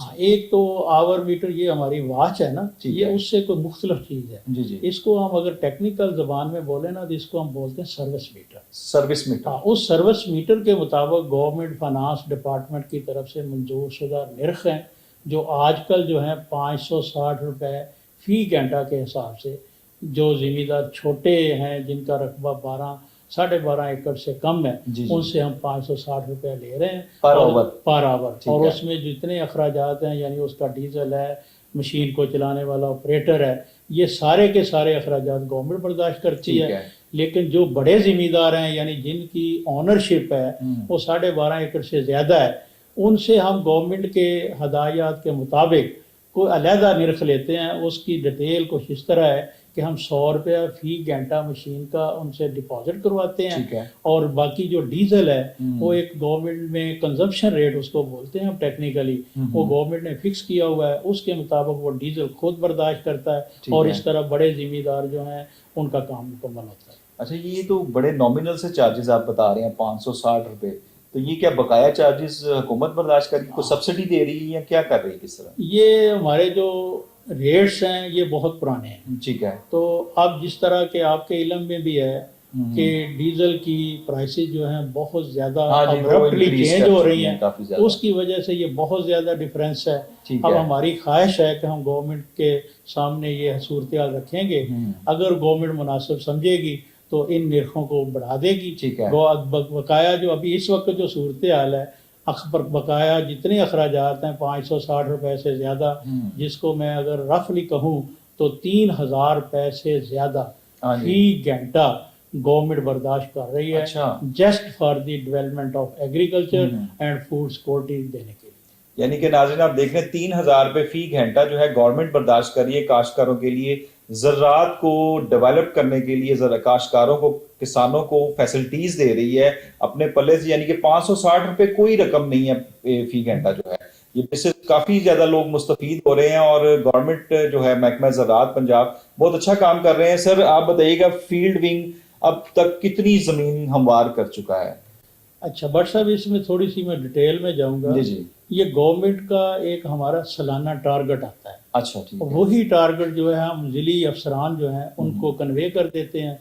ہاں، ایک تو آور میٹر یہ ہماری واچ ہے نا، ٹھیک یہ ہے. اس سے کوئی مختلف چیز ہے. جی جی. اس کو ہم اگر ٹیکنیکل زبان میں بولیں نا تو اس کو ہم بولتے ہیں سروس میٹر. Service metre. ہاں، اس سروس میٹر کے مطابق گورنمنٹ فائنانس ڈپارٹمنٹ کی طرف سے منظور شدہ نرخ ہیں جو آج کل جو ہیں 560 روپے فی گھنٹہ کے حساب سے. جو زمیندار چھوٹے ہیں جن کا رقبہ 12.5 ایکڑ سے کم ہے جی جی. ان سے ہم 560 روپے لے رہے ہیں پر آور. پر آور. ٹھیک اور ہے. اس میں جتنے اخراجات ہیں یعنی اس کا ڈیزل ہے، مشین کو چلانے والا آپریٹر ہے، یہ سارے کے سارے اخراجات گورنمنٹ برداشت کرتی ٹھیک ہے. ہے. لیکن جو بڑے زمیندار ہیں یعنی جن کی اونرشپ ہے وہ 12.5 ایکڑ سے زیادہ ہے، ان سے ہم گورنمنٹ کے ہدایات کے مطابق کوئی علیحدہ نرخ لیتے ہیں. اس کی ڈیٹیل کچھ اس طرح ہے کہ ہم 100 روپیہ فی گھنٹہ مشین کا ان سے ڈپازٹ کرواتے ہیں. ٹھیک ہے. اور باقی جو ڈیزل ہے وہ ایک گورنمنٹ میں کنزمپشن ریٹ اس کو بولتے ہیں ہم ٹیکنیکلی، وہ گورنمنٹ نے فکس کیا ہوا ہے، اس کے مطابق وہ ڈیزل خود برداشت کرتا ہے. اور اس طرح بڑے زمیندار جو ہیں ان کا کام مکمل ہوتا ہے. اچھا، یہ تو بڑے نامنل سے چارجز آپ بتا رہے ہیں 560 روپے، تو یہ کیا بقایا چارجز حکومت برداشت کر رہی ہے؟ کوئی سبسڈی دے رہی ہے یا کیا کر رہی ہے، کس طرح؟ یہ ہمارے جو ریٹس ہیں یہ بہت پرانے ہیں. ٹھیک ہے. تو اب جس طرح کہ آپ کے علم میں بھی ہے کہ ڈیزل کی پرائسز جو ہیں بہت زیادہ ابرپٹلی چینج ہو رہی ہیں، اس کی وجہ سے یہ بہت زیادہ ڈفرینس ہے. اب ہماری خواہش ہے کہ ہم گورنمنٹ کے سامنے یہ صورتحال رکھیں گے، اگر گورنمنٹ مناسب سمجھے گی تو ان نرخوں کو بڑھا دے گی. بقایا جو ابھی اس وقت جو صورتحال ہے، بقایا جتنے اخراجات ہیں 560 روپے سے زیادہ، جس کو میں اگر رفلی کہوں تو 3000 روپے سے زیادہ فی گھنٹہ گورنمنٹ برداشت کر رہی ہے just for the development of agriculture and food security دینے کے لیے. یعنی کہ ناظرین آپ دیکھ رہے ہیں 3000 روپے فی گھنٹہ جو ہے گورنمنٹ برداشت کر رہی ہے کاشتکاروں کے لیے، زراعت کو ڈیولپ کرنے کے لیے کاشتکاروں کو، کسانوں کو فیسلٹیز دے رہی ہے اپنے پلے سے. یعنی کہ 560 روپے کوئی رقم نہیں ہے فی گھنٹہ جو ہے، یہ اس سے کافی زیادہ لوگ مستفید ہو رہے ہیں. اور گورنمنٹ جو ہے محکمہ زراعت پنجاب بہت اچھا کام کر رہے ہیں. سر آپ بتائیے گا فیلڈ ونگ اب تک کتنی زمین ہموار کر چکا ہے؟ اچھا بٹ صاحب، اس میں تھوڑی سی میں ڈیٹیل میں جاؤں گا. جی جی. یہ گورنمنٹ کا ایک ہمارا سالانہ ٹارگٹ آتا ہے. اچھا ٹھیک ہے. وہی ٹارگٹ جو ہے ہم ضلعی افسران جو ہیں ان کو کنوے کر دیتے ہیں.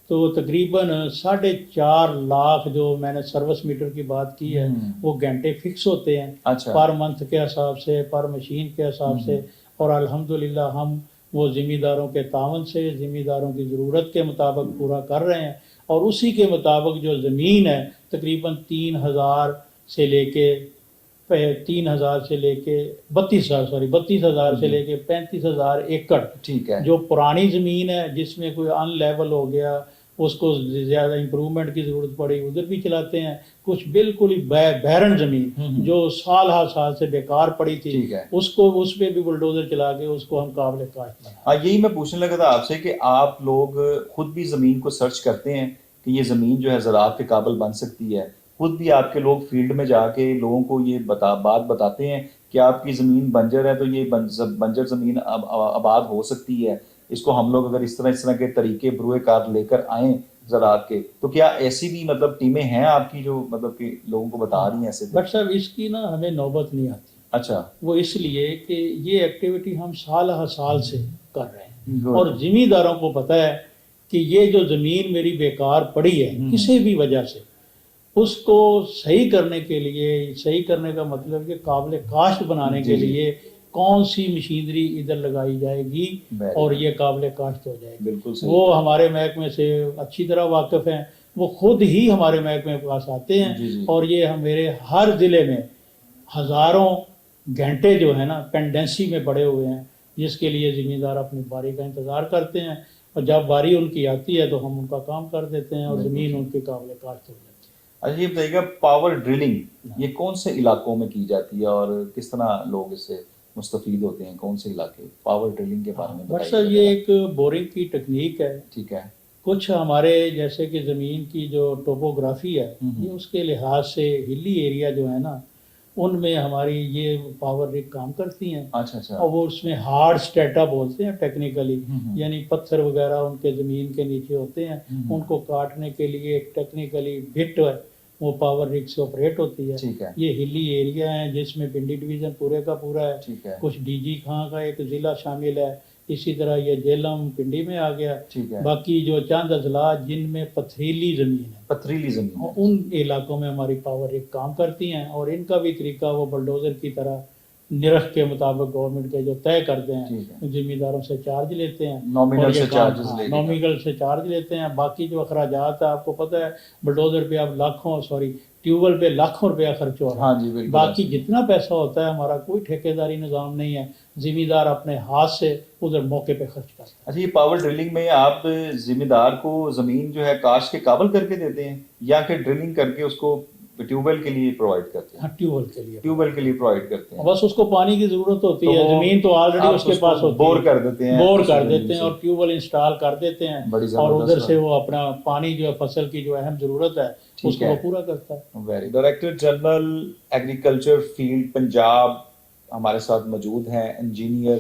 تو تقریباً 4.5 لاکھ جو میں نے سروس میٹر کی بات کی ہے وہ گھنٹے فکس ہوتے ہیں پر منتھ کے حساب سے، پر مشین کے حساب سے. اور الحمدللہ ہم وہ زمینداروں کے تعاون سے زمینداروں کی ضرورت کے مطابق پورا کر رہے ہیں. اور اسی کے مطابق جو زمین ہے تقریباً 3000 سے لے کے 32,000 سے لے کے 32,000 سے لے کے 35,000 ایکڑ ٹھیک ہے جو پرانی زمین ہے جس میں کوئی ان لیول ہو گیا، اس کو زیادہ امپرومنٹ کی ضرورت پڑی، ادھر بھی چلاتے ہیں. کچھ بالکل ہی بیرن زمین جو سال ہر سال سے بیکار پڑی تھی، اس پہ بھی بلڈوزر چلا کے اس کو ہم قابل کاشت بنا. ہاں، یہی میں پوچھنے لگا تھا آپ سے کہ آپ لوگ خود بھی زمین کو سرچ کرتے ہیں کہ یہ زمین جو ہے زراعت کے قابل بن سکتی ہے؟ خود بھی آپ کے لوگ فیلڈ میں جا کے لوگوں کو یہ بات بتاتے ہیں کہ آپ کی زمین بنجر ہے تو یہ بنجر زمین آباد ہو سکتی ہے، اس کو ہم لوگ اگر اس طرح کے طریقے بروئے کار لے کر آئیں زراعت کے، تو کیا ایسی بھی مطلب ٹیمیں ہیں آپ کی جو مطلب کہ لوگوں کو بتا رہی ہیں ایسے؟ بٹ صاحب اس کی نا ہمیں نوبت نہیں آتی. اچھا. وہ اس لیے کہ یہ ایکٹیویٹی ہم سال ہر سال سے کر رہے ہیں اور زمینداروں کو پتہ ہے کہ یہ جو زمین میری بیکار پڑی ہے کسی بھی وجہ سے، اس کو صحیح کرنے کے لیے، صحیح کرنے کا مطلب کہ قابل کاشت بنانے کے لیے کون سی مشینری ادھر لگائی جائے گی اور یہ قابل کاشت ہو جائے گی. بالکل صحیح. وہ ہمارے محکمے سے اچھی طرح واقف ہیں، وہ خود ہی ہمارے محکمے کے پاس آتے ہیں اور یہ میرے ہر ضلع میں ہزاروں گھنٹے جو ہے نا پینڈنسی میں پڑے ہوئے ہیں، جس کے لیے زمیندار اپنی باری کا انتظار کرتے ہیں اور جب باری ان کی آتی ہے تو ہم ان کا کام کر دیتے ہیں اور زمین ان کی قابل کاشت ہو جاتی ہے. اچھا، یہ بتائیے گا پاور ڈرلنگ یہ کون سے علاقوں میں کی جاتی ہے اور کس طرح لوگ اس سے مستفید ہوتے ہیں؟ کون سے علاقے پاور ڈرلنگ کے بارے میں بتائیے. سر یہ ایک بورنگ کی ٹیکنیک ہے. ٹھیک ہے. کچھ ہمارے جیسے کہ زمین کی جو ٹوپوگرافی ہے یہ اس کے لحاظ سے ہلی ایریا جو ہے نا ان میں ہماری یہ پاور رگ کام کرتی ہیں. اچھا. اور وہ اس میں ہارڈ سٹیٹا بولتے ہیں ٹیکنیکلی، یعنی پتھر وغیرہ ان کے زمین کے نیچے ہوتے ہیں، ان کو کاٹنے کے لیے ایک ٹیکنیکلی بٹ ہے وہ پاور رگ سے آپریٹ ہوتی ہے. ٹھیک ہے یہ ہلی ایریا ہے جس میں پنڈی ڈویژن پورے کا پورا ہے. ٹھیک ہے کچھ ڈی جی خان کا ایک ضلع شامل ہے. اسی طرح یہ جیلم پنڈی میں آ گیا. ٹھیک ہے باقی جو چند اضلاع جن میں پتھریلی زمین ہے پتھریلی زمین ہے. ان علاقوں میں ہماری پاور رگ کام کرتی ہیں، اور ان کا بھی طریقہ وہ بلڈوزر کی طرح نرخ کے مطابق گورنمنٹ کے جو طے کرتے ہیں ٹھیک ہے ذمہ داروں سے چارج لیتے ہیں. نامینل سے چارجز لے کے نومینل سے چارج لیتے ہیں. باقی جو اخراجات ہے آپ کو پتہ ہے بلڈوزر پہ آپ ٹیوب ویل پہ لاکھوں روپیہ خرچ ہو رہا ہے. ہاں جی بالکل. باقی جتنا پیسہ ہوتا ہے ہمارا کوئی ٹھیکیداری نظام نہیں ہے، ذمہ دار اپنے ہاتھ سے ادھر موقع پہ خرچ کرتا ہے. اچھا یہ پاور ڈرلنگ میں آپ ذمہ دار کو زمین جو ہے کاشت کے قابل کر کے دیتے ہیں یا کہ ڈرلنگ کر کے اس کو ٹیوب ویل کے لیے پرووائڈ کرتے ہیں؟ ہاں ٹیوب ویل کے لیے ٹیوب ویل کے لیے پرووائڈ کرتے ہیں. بس اس کو پانی کی ضرورت ہوتی تو ہے، وہ زمین تو آلریڈی آپ اس کے پاس ہوتی ہے، بور کر دیتے ہیں بور کر دیتے ہیں اور ٹیوب ویل انسٹال کر دیتے ہیں، بڑی اور ادھر زبردست سے وہ اپنا پانی جو ہے فصل کی جو اہم ضرورت ہے اس کو وہ پورا کرتا ہے. Very. Director general agriculture field Punjab ہمارے ساتھ موجود ہیں، انجینئر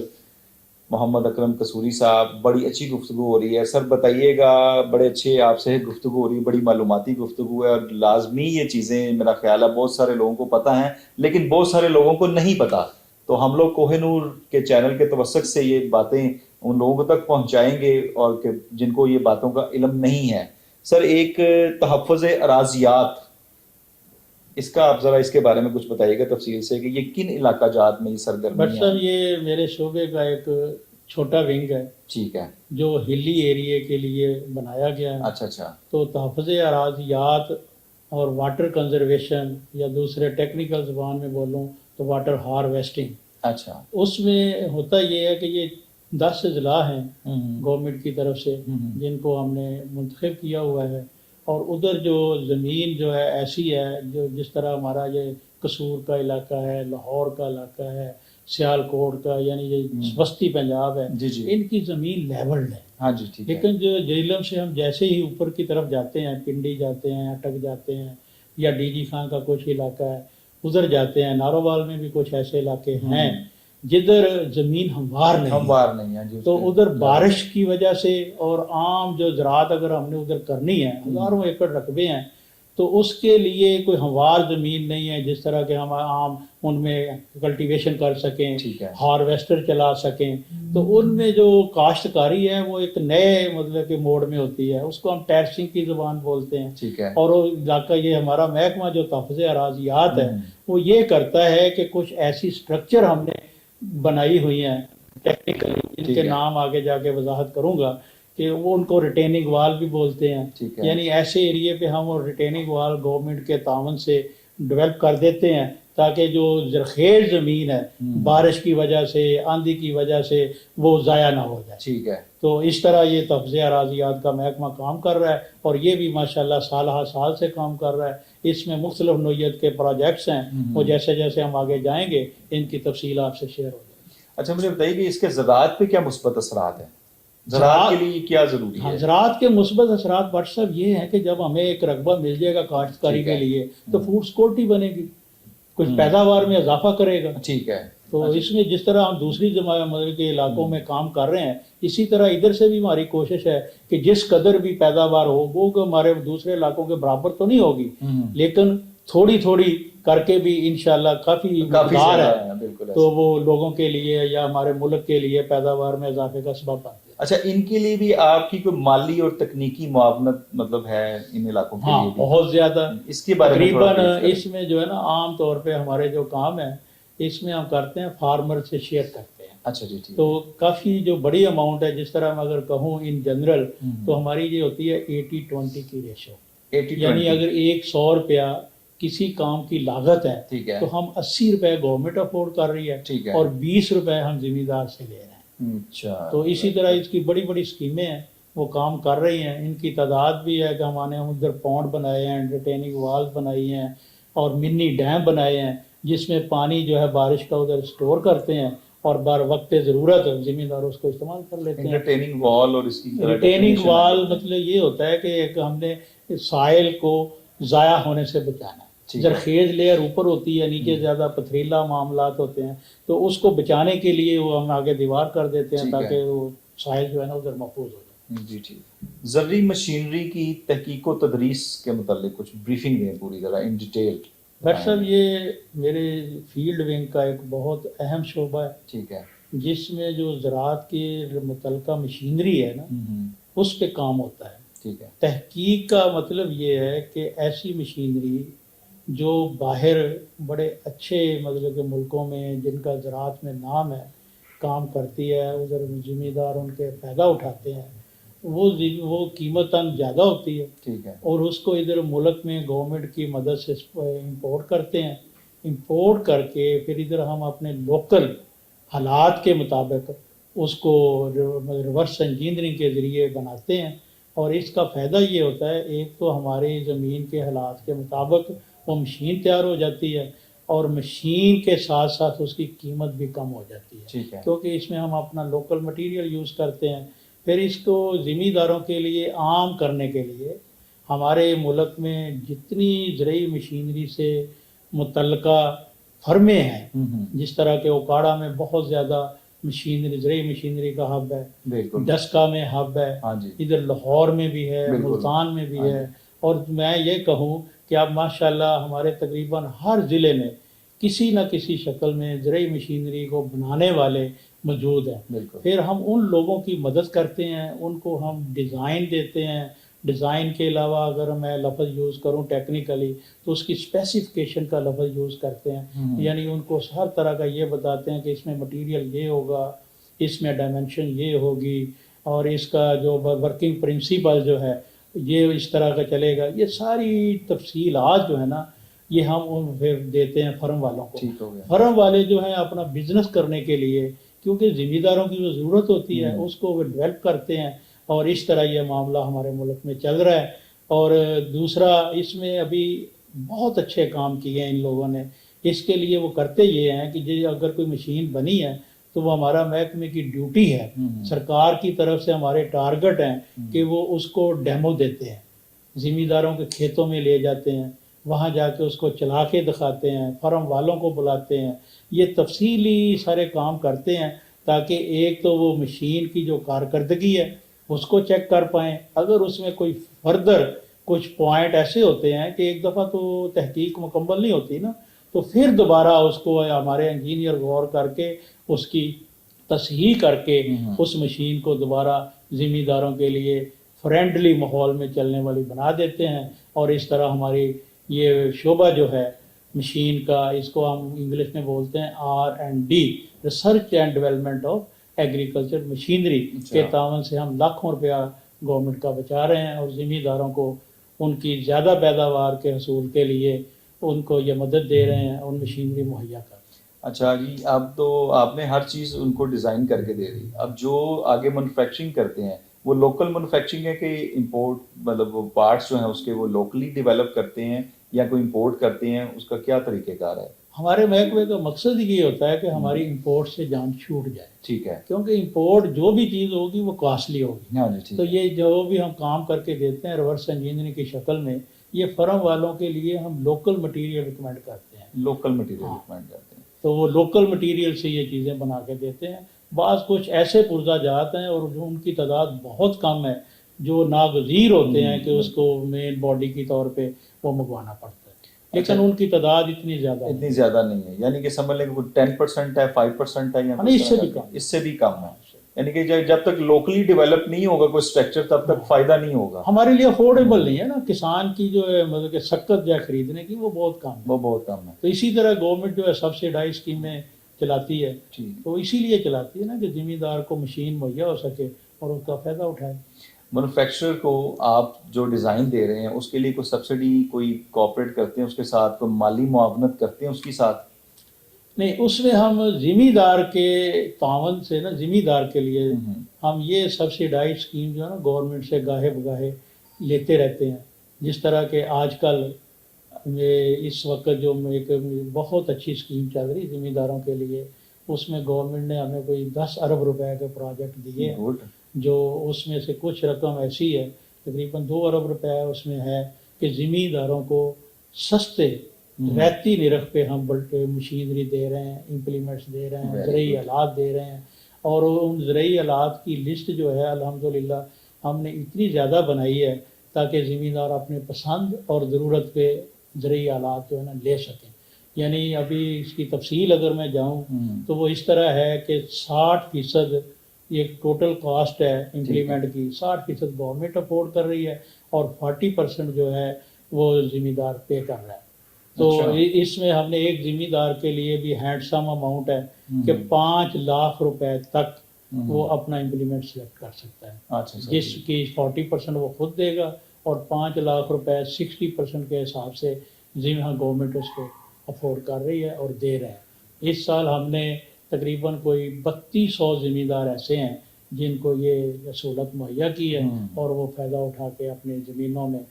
محمد اکرم قصوری صاحب. بڑی اچھی گفتگو ہو رہی ہے سر، بتائیے گا. بڑے اچھے آپ سے گفتگو ہو رہی ہے، بڑی معلوماتی گفتگو ہے، اور لازمی یہ چیزیں میرا خیال ہے بہت سارے لوگوں کو پتہ ہیں لیکن بہت سارے لوگوں کو نہیں پتہ. تو ہم لوگ کوہ نور کے چینل کے توسط سے یہ باتیں ان لوگوں تک پہنچائیں گے اور کہ جن کو یہ باتوں کا علم نہیں ہے. سر ایک تحفظ اراضیات، اس کا آپ ذرا اس کے بارے میں کچھ بتائیے گا تفصیل سے کہ یہ کن علاقہ جات میں یہ سرگرمی بٹ ہے؟ سر یہ میرے شعبے کا ایک چھوٹا ونگ ہے ٹھیک ہے. جو ہلی ایریے کے لیے بنایا گیا ہے. اچھا اچھا تو تحفظ اراضیات اور واٹر کنزرویشن، یا دوسرے ٹیکنیکل زبان میں بولوں تو واٹر ہارویسٹنگ، اچھا اس میں ہوتا یہ ہے کہ یہ 10 اضلاع ہیں گورنمنٹ کی طرف سے جن کو ہم نے منتخب کیا ہوا ہے. اور ادھر جو زمین جو ہے ایسی ہے جو جس طرح ہمارا یہ قصور کا علاقہ ہے، لاہور کا علاقہ ہے، سیالکوٹ کا، یعنی یہ وسطی پنجاب ہے، جی جی ان کی زمین لیولڈ ہے. ہاں جی ٹھیک ہے. لیکن جو جہلم سے ہم جیسے ہی اوپر کی طرف جاتے ہیں، پنڈی جاتے ہیں، اٹک جاتے ہیں، یا ڈی جی خان کا کچھ علاقہ ہے ادھر جاتے ہیں، نارووال میں بھی کچھ ایسے علاقے ہیں جدھر زمین ہموار نہیں ہے جی. تو ادھر بارش کی وجہ سے اور عام جو زراعت اگر ہم نے ادھر کرنی ہے، ہزاروں ایکڑ رقبے ہیں، تو اس کے لیے کوئی ہموار زمین نہیں ہے جس طرح کہ ہم عام ان میں کلٹیویشن کر سکیں، ٹھیک ہے. ہارویسٹر چلا سکیں. تو ان میں جو کاشتکاری ہے وہ ایک نئے مطلب کہ موڈ میں ہوتی ہے، اس کو ہم ٹیرسنگ کی زبان بولتے ہیں. ٹھیک ہے. اور وہ علاقہ یہ ہمارا محکمہ جو تحفظ اراضیات ہے وہ یہ کرتا ہے کہ کچھ ایسی سٹرکچر ہم نے بنائی ہوئی ہیں ٹیکنیکلی، جن کے نام آگے جا کے وضاحت کروں گا، کہ وہ ان کو ریٹیننگ وال بھی بولتے ہیں. یعنی ایسے ایریے پہ ہم وہ ریٹیننگ وال گورنمنٹ کے تعاون سے ڈیولپ کر دیتے ہیں تاکہ جو زرخیز زمین ہے بارش کی وجہ سے، آندھی کی وجہ سے وہ ضائع نہ ہو جائے. ٹھیک ہے. تو اس طرح یہ تحفظ اراضیات کا محکمہ کام کر رہا ہے، اور یہ بھی ماشاءاللہ سالہ سال سے کام کر رہا ہے. اس میں مختلف نوعیت کے پروجیکٹس ہیں، وہ جیسے جیسے ہم آگے جائیں گے ان کی تفصیل آپ سے شیئر ہو جائے گی. اچھا مجھے بتائیے کہ اس کے زراعت پہ کیا مثبت اثرات ہیں؟ زراعت کے لیے کیا ضروری ہے؟ زراعت کے مثبت اثرات بٹ صاحب یہ ہیں کہ جب ہمیں ایک رقبہ مل جائے گا کاشتکاری کے لیے تو فوڈ سیکورٹی بنے گی، کچھ پیداوار میں اضافہ کرے گا. ٹھیک ہے. تو اس میں جس طرح ہم دوسری مطلب کے علاقوں میں کام کر رہے ہیں، اسی طرح ادھر سے بھی ہماری کوشش ہے کہ جس قدر بھی پیداوار ہو وہ ہمارے دوسرے علاقوں کے برابر تو نہیں ہوگی، لیکن تھوڑی تھوڑی کر کے بھی انشاءاللہ کافی مقدار ہے تو وہ لوگوں کے لیے یا ہمارے ملک کے لیے پیداوار میں اضافے کا سبب بنتے ہیں. اچھا ان کے لیے بھی آپ کی کوئی مالی اور تکنیکی معاونت مطلب ہے ان علاقوں کے لیے؟ بہت زیادہ. اس کے بارے میں تقریباً اس میں جو ہے نا عام طور پہ ہمارے جو کام ہے اس میں ہم کرتے ہیں فارمر سے شیئر کرتے ہیں. اچھا جی ٹھیک. تو کافی جو بڑی اماؤنٹ ہے، جس طرح میں اگر کہوں ان جنرل تو ہماری یہ ہوتی ہے 80-20 کی ریشو. یعنی اگر 100 روپیہ کسی کام کی لاگت ہے تو ہم 80 روپے گورنمنٹ افورڈ کر رہی ہے اور 20 روپے ہم ذمہ دار سے لے رہے ہیں. اچھا. تو اسی طرح اس کی بڑی بڑی اسکیمیں ہیں، وہ کام کر رہی ہیں. ان کی تعداد بھی ہے کہ ہم نے ادھر پونڈ بنائے ہیں، ریٹیننگ والز بنائی ہیں اور منی ڈیم بنائے ہیں جس میں پانی جو ہے بارش کا ادھر اسٹور کرتے ہیں اور بر وقت ضرورت ذمہ دار اس کو استعمال کر لیتے ہیں. ریٹیننگ وال اور اس کی ریٹیننگ وال مطلب یہ ہوتا ہے کہ ایک ہم نے سائل کو ضائع ہونے سے بچانا ہے. زرخیز لیئر اوپر ہوتی ہے، نیچے زیادہ پتھریلا معاملات ہوتے ہیں، تو اس کو بچانے کے لیے وہ ہم آگے دیوار کر دیتے ہیں تاکہ وہ سائل جو ہے نا ادھر محفوظ ہو جائے. جی ٹھیک. زرعی مشینری کی تحقیق و تدریس کے متعلق کچھ بریفنگ دیں پوری طرح ان ڈیٹیل. ڈاکٹر صاحب یہ میرے فیلڈ ونگ کا ایک بہت اہم شعبہ ہے ٹھیک ہے. جس میں جو زراعت کی متعلقہ مشینری ہے نا اس پہ کام ہوتا ہے. ٹھیک ہے. تحقیق کا مطلب یہ ہے کہ ایسی مشینری جو باہر بڑے اچھے مطلب کہ ملکوں میں جن کا زراعت میں نام ہے کام کرتی ہے, ادھر ذمہ دار ان کے فائدہ اٹھاتے ہیں, وہ قیمتاً زیادہ ہوتی ہے. ٹھیک ہے. اور اس کو ادھر ملک میں گورنمنٹ کی مدد سے امپورٹ کرتے ہیں. امپورٹ کر کے پھر ادھر ہم اپنے لوکل حالات کے مطابق اس کو ریورس انجینئرنگ کے ذریعے بناتے ہیں. اور اس کا فائدہ یہ ہوتا ہے, ایک تو ہماری زمین کے حالات کے مطابق وہ مشین تیار ہو جاتی ہے اور مشین کے ساتھ ساتھ اس کی قیمت بھی کم ہو جاتی ہے. ٹھیک ہے. کیونکہ اس میں ہم اپنا لوکل مٹیریل یوز کرتے ہیں. پھر اس کو ذمہ داروں کے لیے عام کرنے کے لیے ہمارے ملک میں جتنی زرعی مشینری سے متعلقہ فرمیں ہیں, جس طرح کہ اوکاڑا میں بہت زیادہ مشینری زرعی مشینری کا ہب ہے, بالکل. ڈسکا میں ہب ہے, ہاں جی. ادھر لاہور میں بھی ہے, بالکل. ملتان میں بھی ہاں ہے. اور میں یہ کہوں کہ اب ماشاءاللہ ہمارے تقریباً ہر ضلع میں کسی نہ کسی شکل میں زرعی مشینری کو بنانے والے موجود ہیں. بالکل. پھر ہم ان لوگوں کی مدد کرتے ہیں, ان کو ہم ڈیزائن دیتے ہیں. ڈیزائن کے علاوہ اگر میں لفظ یوز کروں ٹیکنیکلی تو اس کی اسپیسیفکیشن کا لفظ یوز کرتے ہیں. یعنی ان کو ہر طرح کا یہ بتاتے ہیں کہ اس میں مٹیریل یہ ہوگا, اس میں ڈائمنشن یہ ہوگی, اور اس کا جو ورکنگ پرنسپل جو ہے یہ اس طرح کا چلے گا. یہ ساری تفصیلات جو ہے نا یہ ہم پھر دیتے ہیں فرم والوں کو. ٹھیک ہو گیا. فرم والے جو ہیں اپنا بزنس کرنے کے لیے, کیونکہ ذمہ داروں کی جو ضرورت ہوتی ہے اس کو وہ ڈیولپ کرتے ہیں, اور اس طرح یہ معاملہ ہمارے ملک میں چل رہا ہے. اور دوسرا اس میں ابھی بہت اچھے کام کیے ہیں ان لوگوں نے. اس کے لیے وہ کرتے یہ ہیں کہ اگر کوئی مشین بنی ہے تو وہ ہمارا محکمے کی ڈیوٹی ہے, سرکار کی طرف سے ہمارے ٹارگٹ ہیں کہ وہ اس کو ڈیمو دیتے ہیں, ذمہ داروں کے کھیتوں میں لے جاتے ہیں, وہاں جا کے اس کو چلا کے دکھاتے ہیں, فرم والوں کو بلاتے ہیں. یہ تفصیلی سارے کام کرتے ہیں تاکہ ایک تو وہ مشین کی جو کارکردگی ہے اس کو چیک کر پائیں. اگر اس میں کوئی فردر کچھ پوائنٹ ایسے ہوتے ہیں کہ ایک دفعہ تو تحقیق مکمل نہیں ہوتی نا, تو پھر دوبارہ اس کو ہمارے انجینئر غور کر کے اس کی تصحیح کر کے اس مشین کو دوبارہ ذمہ داروں کے لیے فرینڈلی ماحول میں چلنے والی بنا دیتے ہیں. اور اس طرح ہماری یہ شعبہ جو ہے مشین کا, اس کو ہم انگلش میں بولتے ہیں R&D, research and development of agriculture machinery کے تعاون سے ہم لاکھوں روپیہ گورنمنٹ کا بچا رہے ہیں, اور ذمہ داروں کو ان کی زیادہ پیداوار کے حصول کے لیے ان کو یہ مدد دے رہے ہیں, ان مشینری مہیا کر. اچھا جی, اب تو آپ نے ہر چیز ان کو ڈیزائن کر کے دے دی. اب جو آگے مینوفیکچرنگ کرتے ہیں وہ لوکل مینوفیکچرنگ ہے کہ امپورٹ, مطلب وہ پارٹس جو ہیں اس کے وہ لوکلی ڈیولپ کرتے ہیں یا کوئی امپورٹ کرتے ہیں, اس کا کیا طریقہ کار ہے؟ ہمارے محکمے کا مقصد یہ ہوتا ہے کہ ہماری امپورٹ سے جان چھوٹ جائے. ٹھیک ہے. کیونکہ امپورٹ جو بھی چیز ہوگی وہ کاسٹلی ہوگی. ہاں جی. تو یہ جو بھی ہم کام کر کے دیتے ہیں ریورس انجینئرنگ کی شکل میں, یہ فرم والوں کے لیے ہم لوکل مٹیریل ریکمینڈ کرتے ہیں. لوکل مٹیریل ریکمینڈ کرتے ہیں, تو وہ لوکل مٹیریل سے یہ چیزیں بنا کے دیتے ہیں. بعض کچھ ایسے پرزہ جات ہیں اور جو ان کی تعداد بہت کم ہے جو ناگزیر ہوتے ہیں کہ اس کو مین باڈی کی طور پہ وہ منگوانا پڑتا ہے, لیکن ان کی تعداد اتنی زیادہ نہیں ہے. یعنی کہ سمجھ لیں کہ 10% ہے, 5% ہے, یا اس سے بھی کم ہے. یعنی کہ جب تک لوکلی ڈیولپ نہیں ہوگا کوئی اسٹرکچر تب تک فائدہ نہیں ہوگا. ہمارے لیے افورڈیبل نہیں ہے نا, کسان کی جو ہے مطلب کہ سکت جو ہے خریدنے کی وہ بہت کم ہے. تو اسی طرح گورنمنٹ جو ہے سبسیڈائز اسکیمیں چلاتی ہے, تو اسی لیے چلاتی ہے نا کہ ذمہ دار کو مشین مہیا ہو سکے اور اس کا فائدہ اٹھائے. مینوفیکچرر کو آپ جو ڈیزائن دے رہے ہیں اس کے لیے کوئی سبسڈی کوئی کوآپریٹ کرتے ہیں اس کے ساتھ, کوئی مالی معاونت کرتے ہیں اس کے ساتھ؟ نہیں, اس میں ہم ذمہ دار کے تعاون سے نا, ذمہ دار کے لیے ہم یہ سبسیڈائز اسکیم جو ہے نا گورنمنٹ سے گاہے بگاہے لیتے رہتے ہیں. جس طرح کہ آج کل اس وقت جو ایک بہت اچھی اسکیم چل رہی ذمہ داروں کے لیے, اس میں گورنمنٹ نے ہمیں کوئی 10 ارب روپے کے پروجیکٹ دیے ہیں, جو اس میں سے کچھ رقم ایسی ہے تقریباً 2 ارب روپے اس میں ہے کہ ذمہ داروں کو سستے ریتی نرخ پہ ہم مشینری دے رہے ہیں, امپلیمنٹس دے رہے ہیں, زرعی آلات دے رہے ہیں. اور ان زرعی آلات کی لسٹ جو ہے الحمدللہ ہم نے اتنی زیادہ بنائی ہے تاکہ زمیندار اپنے پسند اور ضرورت پہ زرعی آلات جو ہے نا لے سکیں. یعنی ابھی اس کی تفصیل اگر میں جاؤں تو وہ اس طرح ہے کہ 60% یہ ٹوٹل کاسٹ ہے امپلیمنٹ کی، 60% گورنمنٹ افورڈ کر رہی ہے اور 40% جو ہے وہ زمیندار پے کر رہا ہے. تو اس میں ہم نے ایک زمیندار کے لیے بھی ہینڈسم اماؤنٹ ہے کہ 5 لاکھ روپے تک وہ اپنا امپلیمنٹ سلیکٹ کر سکتا ہے، جس کی 40% وہ خود دے گا اور 5 لاکھ روپے 60% کے حساب سے گورنمنٹ اس کو افورڈ کر رہی ہے اور دے رہے ہیں. اس سال ہم نے تقریباً کوئی 3200 زمیندار ایسے ہیں جن کو یہ سہولت مہیا کی ہے اور وہ فائدہ اٹھا کے اپنی زمینوں میں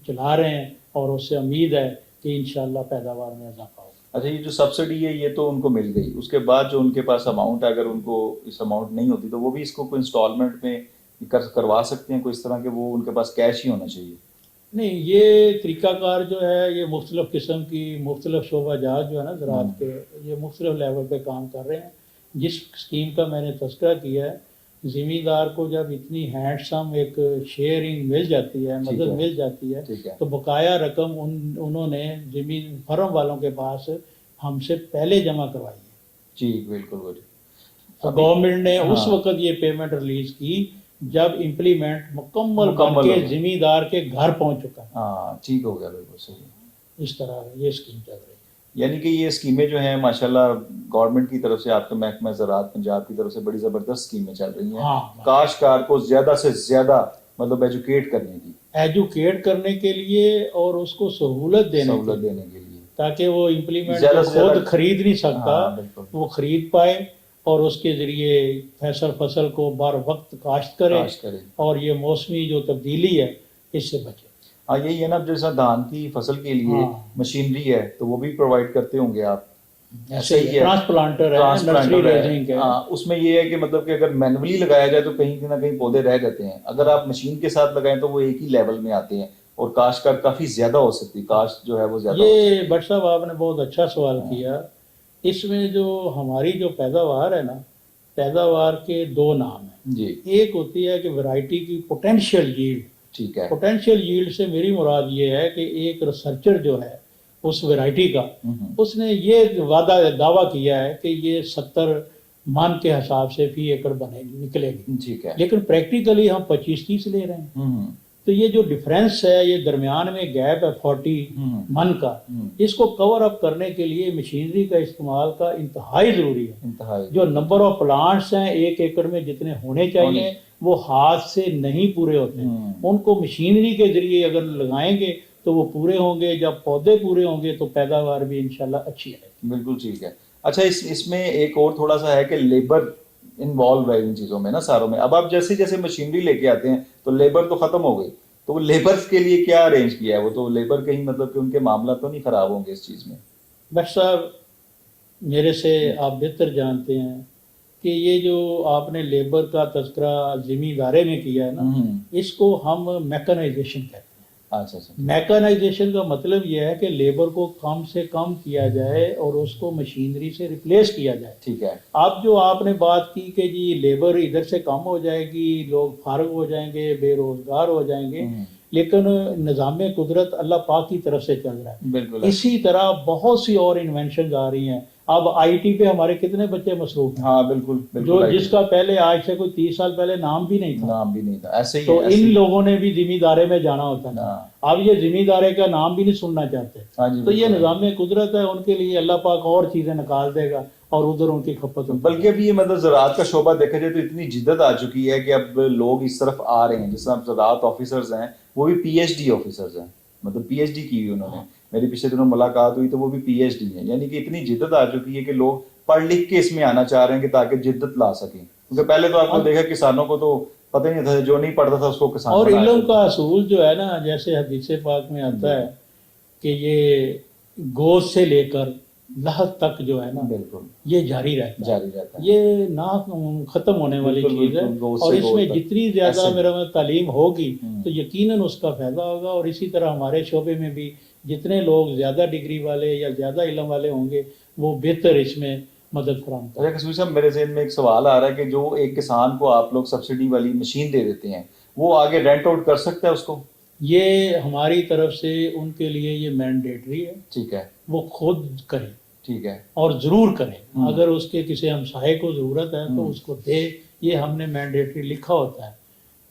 چلا رہے ہیں اور اس سے امید ہے کہ انشاءاللہ پیداوار میں اضافہ ہوگا. اچھا، یہ جو سبسڈی ہے یہ تو ان کو مل گئی، اس کے بعد جو ان کے پاس اماؤنٹ ہے اگر ان کو اس اماؤنٹ نہیں ہوتی تو وہ بھی اس کو کوئی انسٹالمنٹ میں کروا سکتے ہیں کوئی اس طرح کہ وہ ان کے پاس کیش ہی ہونا چاہیے؟ نہیں، یہ طریقہ کار جو ہے یہ مختلف قسم کی مختلف شعبہ جات جو ہے نا زراعت کے، یہ مختلف لیول پہ کام کر رہے ہیں. جس اسکیم کا میں نے تذکرہ کیا ہے، زمیندار کو جب اتنی ہینڈسم ایک شیئرنگ مل جاتی ہے، مدد مل جاتی ہے، تو بقایا رقم انہوں نے زمین فرم والوں کے پاس ہم سے پہلے جمع کروائی ہے. جی بالکل. گورنمنٹ نے اس وقت یہ پیمنٹ ریلیز کی جب امپلیمنٹ مکمل بن کے زمیندار کے گھر پہنچ چکا. ہاں ٹھیک ہو گیا، بالکل صحیح. اس طرح یہ اسکیم چل رہی ہے. یعنی کہ یہ اسکیمیں جو ہیں ماشاءاللہ گورنمنٹ کی طرف سے، آپ کے محکمہ زراعت پنجاب کی طرف سے بڑی زبردست اسکیمیں چل رہی ہیں کاشتکار کو زیادہ سے زیادہ مطلب ایجوکیٹ کرنے کے لیے اور اس کو سہولت دینے کے لیے، تاکہ وہ امپلیمنٹ خود خرید نہیں سکتا وہ خرید پائے اور اس کے ذریعے فصل کو بر وقت کاشت کرے اور یہ موسمی جو تبدیلی ہے اس سے بچے. ہاں یہی ہے نا، جیسا دھان کی فصل کے لیے مشینری ہے تو وہ بھی پرووائڈ کرتے ہوں گے آپ. ایسے ہی ٹرانسپلانٹر ہے، نرسری ریزنگ ہے. ہاں اس میں یہ ہے کہ مطلب کہ اگر مینولی لگایا جائے تو کہیں نہ کہیں پودے رہ جاتے ہیں، اگر آپ مشین کے ساتھ لگائیں تو وہ ایک ہی لیول میں آتے ہیں اور کاشتکار کافی زیادہ ہو سکتی، کاشت جو ہے وہ زیادہ. یہ بٹ صاحب آپ نے بہت اچھا سوال کیا. اس میں جو ہماری جو پیداوار ہے نا، پیداوار کے 2 نام ہیں. جی، ایک ہوتی ہے کہ ویرائٹی کی پوٹینشیل ییلڈ. ٹھیک ہے. پوٹینشیل ییلڈ سے میری مراد یہ ہے کہ ایک ریسرچر جو ہے اس ویرائٹی کا، اس نے یہ دعویٰ کیا ہے کہ یہ 70 من کے حساب سے فی ایکڑ نکلے گی. ٹھیک ہے. لیکن پریکٹیکلی ہم 25-30 لے رہے ہیں. تو یہ جو ڈفرینس ہے، یہ درمیان میں گیپ ہے 40 من کا، اس کو کور اپ کرنے کے لیے مشینری کا استعمال کا انتہائی ضروری ہے. جو نمبر آف پلانٹس ہیں 1 ایکڑ میں جتنے ہونے چاہیے وہ ہاتھ سے نہیں پورے ہوتے ہیں. ان کو مشینری کے ذریعے اگر لگائیں گے تو وہ پورے ہوں گے. جب پودے پورے ہوں گے تو پیداوار بھی انشاءاللہ اچھی ہے. بالکل ٹھیک ہے. اچھا، اس میں ایک اور تھوڑا سا ہے کہ لیبر انوالو ہے ان چیزوں میں نا ساروں میں. اب آپ جیسے جیسے مشینری لے کے آتے ہیں تو لیبر تو ختم ہو گئی، تو وہ لیبرز کے لیے کیا ارینج کیا ہے؟ وہ تو لیبر کہیں مطلب کہ ان کے معاملہ تو نہیں خراب ہوں گے اس چیز میں؟ بٹ صاحب میرے سے آپ بہتر جانتے ہیں کہ یہ جو آپ نے لیبر کا تذکرہ زمیندارے میں کیا ہے نا، اس کو ہم میکنائزیشن کہتے ہیں. اچھا. میکنائزیشن کا مطلب یہ ہے کہ لیبر کو کم سے کم کیا جائے اور اس کو مشینری سے ریپلیس کیا جائے. ٹھیک ہے. اب جو آپ نے بات کی کہ جی لیبر ادھر سے کم ہو جائے گی، لوگ فارغ ہو جائیں گے، بے روزگار ہو جائیں گے، لیکن نظام قدرت اللہ پاک کی طرف سے چل رہا ہے. بالکل. اسی طرح بہت سی اور انوینشنز آ رہی ہیں. اب آئی ٹی پہ ہمارے کتنے بچے مصروف ہیں. ہاں بالکل. جو جس کا پہلے آج سے کوئی 30 سال پہلے نام بھی نہیں تھا. ایسے ہی تو ان لوگوں نے بھی زمیندارے میں جانا ہوتا ہے. اب یہ زمیندارے کا نام بھی نہیں سننا چاہتے. تو یہ نظام قدرت ہے، ان کے لیے اللہ پاک اور چیزیں نکال دے گا اور ادھر ان کی کھپت. بلکہ ابھی یہ مطلب زراعت کا شعبہ دیکھا جائے تو اتنی جدت آ چکی ہے کہ اب لوگ اس طرف آ رہے ہیں. جس طرح زراعت آفیسرز ہیں وہ بھی پی ایچ ڈی آفیسرز ہیں، مطلب پی ایچ ڈی کی ہوئی انہوں نے. میری پچھلے دنوں ملاقات ہوئی تو وہ بھی پی ایچ ڈی ہیں. یعنی کہ اتنی جدت آ چکی ہے کہ لوگ پڑھ لکھ کے اس میں آنا چاہ رہے ہیں کہ تاکہ جدت لا سکیں. کیونکہ پہلے تو آپ کو دیکھا کسانوں کو تو پتہ ہی نہیں تھا، جو نہیں پڑھتا تھا اس کو کسان. اور علم کا اصول جو ہے نا، جیسے حدیث پاک میں آتا ہے کہ یہ گوشت سے لے کر لحد تک جو ہے نا، بالکل یہ جاری رہتا ہے. یہ نہ ختم ہونے والی چیز ہے اور اس میں جتنی زیادہ میرا تعلیم ہوگی تو یقیناً اس کا فائدہ ہوگا. اور اسی طرح ہمارے شعبے میں بھی جتنے لوگ زیادہ ڈگری والے یا زیادہ علم والے ہوں گے وہ بہتر اس میں مدد فراہم کریں. کسوری صاحب میرے ذہن میں ایک سوال آ رہا ہے کہ جو ایک کسان کو آپ لوگ سبسڈی والی مشین دے دیتے ہیں، وہ آگے رینٹ آؤٹ کر سکتا ہے اس کو؟ یہ ہماری طرف سے ان کے لیے یہ مینڈیٹری ہے، ٹھیک ہے، وہ خود کرے ٹھیک ہے، اور ضرور کریں، اگر اس کے کسی ہمسائے کو ضرورت ہے تو اس کو دے، یہ ہم نے مینڈیٹری لکھا ہوتا ہے.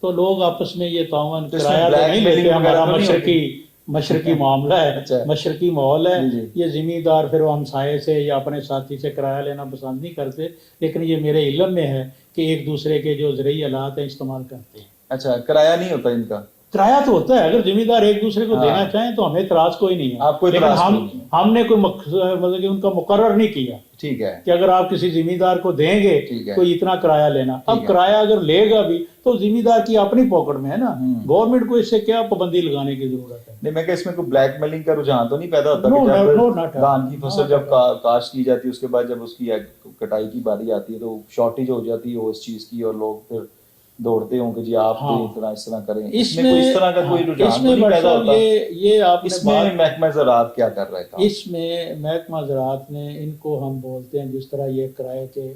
تو لوگ آپس میں یہ تعاون تو اس میں کرایہ تو black نہیں mailing لیتے، ہمارا وغیرہ تو نہیں مشرقی معاملہ ہے، اچھا. مشرقی ماحول ہے. جی جی. یہ ذمہ دار پھر وہ ہمسائے سے یا اپنے ساتھی سے کرایہ لینا پسند نہیں کرتے، لیکن یہ میرے علم میں ہے کہ ایک دوسرے کے جو زرعی آلات ہیں استعمال کرتے ہیں. اچھا، کرایہ نہیں ہوتا ان کا؟ کرایہ تو ہوتا ہے، اگر ذمہ دار ایک دوسرے کو ہاں. دینا چاہیں تو ہمیں اعتراض کوئی نہیں ہے، آپ کو لیکن اعتراض کوئی نہیں ہے. ہم نے کوئی مطلب کہ ان کا مقرر نہیں کیا ٹھیک ہے، کہ اگر آپ کسی ذمہ دار کو دیں گے ٹھیک ہے. تو اتنا کرایہ لینا. ٹھیک اب ہے. کرایہ اگر لے گا بھی تو ذمہ دار کی اپنی پاکٹ میں ہے نا، گورنمنٹ کو اس سے کیا پابندی لگانے کی ضرورت ہے؟ نہیں، میں کہ اس میں کوئی بلیک میلنگ کا رجحان تو نہیں پیدا ہوتا No, کہ no, جب not at all. دھان کی فصل جب کاشت کی جاتی ہے اس کے بعد جب اس کی کٹائی کی باری آتی ہے تو شارٹیج ہو جاتی ہے اس چیز کی، اور لوگ پھر دوڑتے ہوں کہ جی آپ اس طرح کریں. اس میں کوئی اس طرح کا کوئی رجحان تو نہیں پیدا ہوتا؟ یہ آپ اس میں محکمہ زراعت کیا کر رہا ہے؟ اس میں محکمہ زراعت نے ان کو ہم بولتے ہیں جس طرح یہ کرائے کے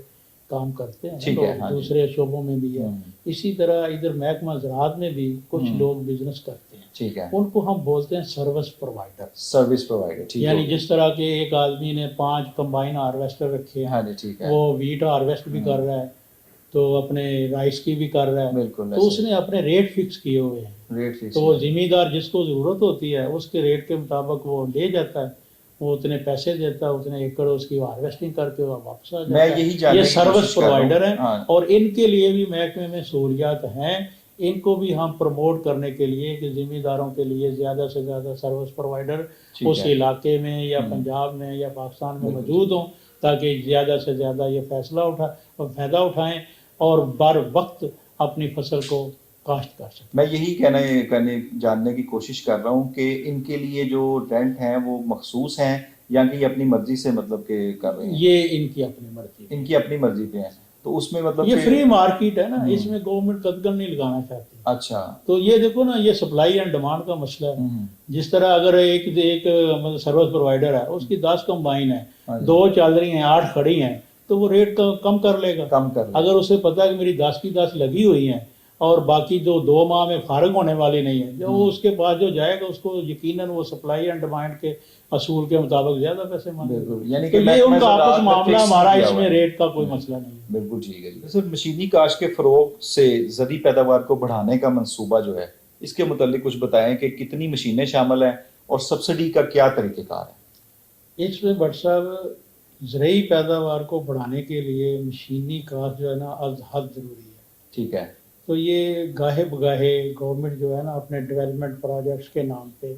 کام کرتے ہیں لوگ دوسرے شعبوں میں بھی ہے، اسی طرح ادھر محکمہ زراعت میں بھی کچھ لوگ بزنس کرتے ہیں. ٹھیک ہے، ان کو ہم بولتے ہیں سروس پرووائڈر. سروس پرووائڈر، یعنی جس طرح کہ ایک آدمی نے 5 کمبائن ہارویسٹر رکھے ہیں، ٹھیک ہے، وہ ویٹ ہارویسٹ بھی کر رہا ہے تو اپنے رائس کی بھی کر رہا ہے، بالکل، تو اس نے اپنے ریٹ فکس کیے ہوئے ہیں. ریٹ فکس، تو وہ ذمہ دار جس کو ضرورت ہوتی ہے اس کے ریٹ کے مطابق وہ لے جاتا ہے، وہ اتنے پیسے دیتا ہے، اتنے ایکڑ اس کی ہارویسٹنگ کر کے وہ واپس آ جاتا ہے. یہ سروس پرووائڈر ہیں اور ان کے لیے بھی محکمے میں سہولیات ہیں. ان کو بھی ہم پروموٹ کرنے کے لیے کہ ذمہ داروں کے لیے زیادہ سے زیادہ سروس پرووائڈر اس علاقے میں یا پنجاب میں یا پاکستان میں موجود ہوں، تاکہ زیادہ سے زیادہ یہ فائدہ اٹھائیں اور بر وقت اپنی فصل کو کاشت کر سکیں. میں یہی جاننے کی کوشش کر رہا ہوں کہ ان کے لیے جو رینٹ ہیں وہ مخصوص ہیں یا کہ یہ اپنی مرضی سے مطلب کہ کر رہے ہیں؟ یہ ان کی اپنی مرضی، ان کی اپنی مرضی پہ ہیں. تو اس میں مطلب یہ فری مارکیٹ ہے نا، اس میں گورنمنٹ قدغن نہیں لگانا چاہتی. اچھا، تو یہ دیکھو نا، یہ سپلائی اینڈ ڈیمانڈ کا مسئلہ ہے. جس طرح اگر ایک مطلب سروس پرووائڈر ہے، اس کی 10 کمبائن ہے، 2 چل رہی ہیں، 8 کھڑی ہیں، تو وہ ریٹ کم کر لے گا. اگر اسے پتا ہے کہ میری 10 کی 10 لگی ہوئی ہیں اور باقی جو 2 ماہ میں فارغ ہونے والی نہیں ہے، جو اس کے بعد جو جائے گا اس کو یقیناً وہ سپلائی اینڈ ڈیمانڈ کے اصول کے مطابق زیادہ پیسے مانگے. یعنی کہ یہ ان کا آپس معاملہ، ہمارا اس میں ریٹ کا کوئی مسئلہ نہیں ہے. بالکل ٹھیک ہے جی. سر، مشینی کاشت کے فروغ سے زرعی پیداوار کو بڑھانے کا منصوبہ جو ہے اس کے متعلق کچھ بتائیں کہ کتنی مشینیں شامل ہیں اور سبسڈی کا کیا طریقہ کار ہے؟ اس میں بٹ صاحب زرعی پیداوار کو بڑھانے کے لیے مشینی کاشت جو ہے نا از حد ضروری ہے. ٹھیک ہے. تو یہ گاہے بگاہے گورنمنٹ جو ہے نا اپنے ڈیولپمنٹ پروجیکٹس کے نام پہ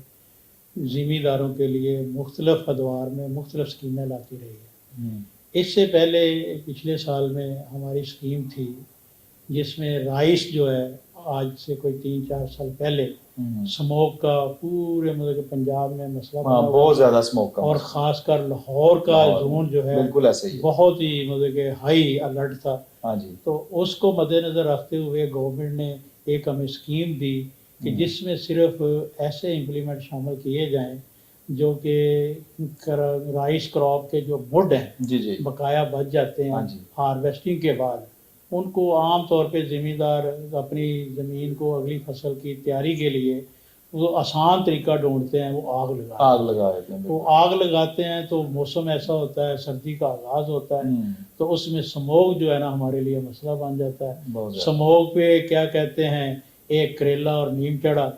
ذمہ داروں کے لیے مختلف ادوار میں مختلف اسکیمیں لاتی رہی ہے. اس سے پہلے پچھلے سال میں ہماری اسکیم تھی جس میں رائس جو ہے آج سے کوئی 3-4 سال پہلے اسموک کا پورے مطلب کہ پنجاب میں مسئلہ بہت زیادہ اسموک کا، اور خاص کر لاہور کا زون جو ہے بالکل ایسے ہی بہت ہی مطلب کہ ہائی الرٹ تھا. ہاں جی. تو اس کو مد نظر رکھتے ہوئے گورنمنٹ نے ایک ہمیں اسکیم دی کہ جس میں صرف ایسے امپلیمنٹ شامل کیے جائیں جو کہ رائس کراپ کے جو مڈ ہیں جی جی بقایا بچ جاتے ہیں ہارویسٹنگ کے بعد، ان کو عام طور پہ ذمہ دار اپنی زمین کو اگلی فصل کی تیاری کے لیے وہ آسان طریقہ ڈھونڈتے ہیں، وہ آگ لگا دیتے ہیں. وہ آگ لگاتے ہیں تو موسم ایسا ہوتا ہے، سردی کا آغاز ہوتا ہے، تو اس میں سموگ جو ہے نا ہمارے لیے مسئلہ بن جاتا ہے. سموگ پہ کیا کہتے ہیں، ایک کریلا اور نیم چڑھا،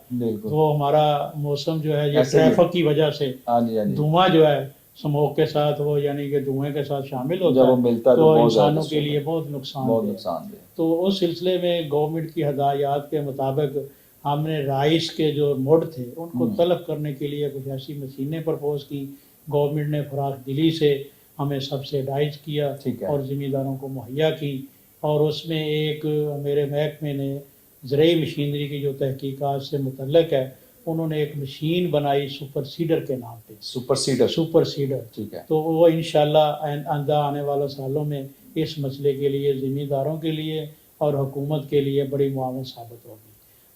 وہ ہمارا موسم جو ہے یہ ٹریفک کی وجہ سے دھواں جو ہے سموگ کے ساتھ وہ یعنی کہ دھوئیں کے ساتھ شامل ہوتا ہے تو انسانوں کے لیے بہت نقصان دہ. تو اس سلسلے میں گورنمنٹ کی ہدایات کے مطابق ہم نے رائس کے جو مڈ تھے ان کو طلب کرنے کے لیے کچھ ایسی مشینیں پرپوز کی. گورنمنٹ نے فراخ دلی سے ہمیں سبسیڈائز کیا اور ذمہ داروں کو مہیا کی، اور اس میں ایک میرے محکمے نے زرعی مشینری کی جو تحقیقات سے متعلق ہے انہوں نے ایک مشین بنائی سپر سیڈر کے نام پہ. سپر سیڈر ٹھیک ہے. تو وہ انشاءاللہ آئندہ آنے والے سالوں میں اس مسئلے کے لیے ذمہ داروں کے لیے اور حکومت کے لیے بڑی معاون ثابت ہوگی.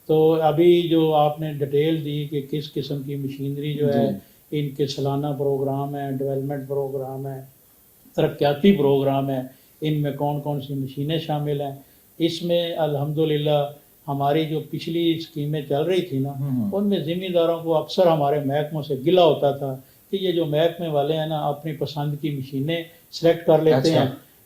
تو ابھی جو آپ نے ڈیٹیل دی کہ کس قسم کی مشینری جو ہے ان کے سالانہ پروگرام ہیں، ڈیولپمنٹ پروگرام ہیں، ترقیاتی پروگرام ہیں، ان میں کون کون سی مشینیں شامل ہیں، اس میں الحمدللہ ہماری جو پچھلی اسکیمیں چل رہی تھی نا ان میں ذمہ داروں کو اکثر ہمارے محکموں سے گلہ ہوتا تھا کہ یہ جو محکمے والے ہیں نا اپنی پسند کی مشینیں سلیکٹ کر لیتے ہیں